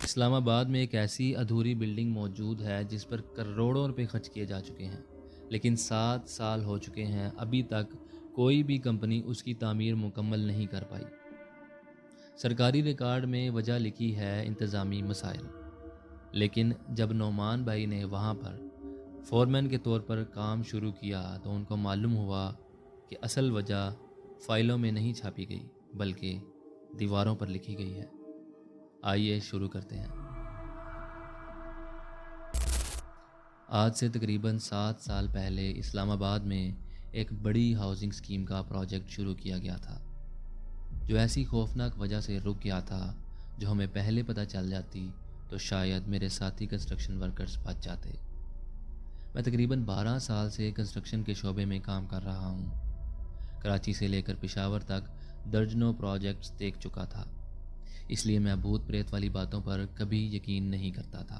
اسلام آباد میں ایک ایسی ادھوری بلڈنگ موجود ہے جس پر کروڑوں روپے خرچ کیے جا چکے ہیں، لیکن 7 سال ہو چکے ہیں، ابھی تک کوئی بھی کمپنی اس کی تعمیر مکمل نہیں کر پائی۔ سرکاری ریکارڈ میں وجہ لکھی ہے انتظامی مسائل، لیکن جب نعمان بھائی نے وہاں پر فورمین کے طور پر کام شروع کیا تو ان کو معلوم ہوا کہ اصل وجہ فائلوں میں نہیں چھاپی گئی بلکہ دیواروں پر لکھی گئی ہے۔ آئیے شروع کرتے ہیں۔ آج سے تقریباً 7 سال پہلے اسلام آباد میں ایک بڑی ہاؤسنگ اسکیم کا پروجیکٹ شروع کیا گیا تھا، جو ایسی خوفناک وجہ سے رک گیا تھا جو ہمیں پہلے پتہ چل جاتی تو شاید میرے ساتھی کنسٹرکشن ورکرز بچ جاتے۔ میں تقریباً 12 سال سے کنسٹرکشن کے شعبے میں کام کر رہا ہوں۔ کراچی سے لے کر پشاور تک درجنوں پروجیکٹس دیکھ چکا تھا، اس لیے میں بھوت پریت والی باتوں پر کبھی یقین نہیں کرتا تھا۔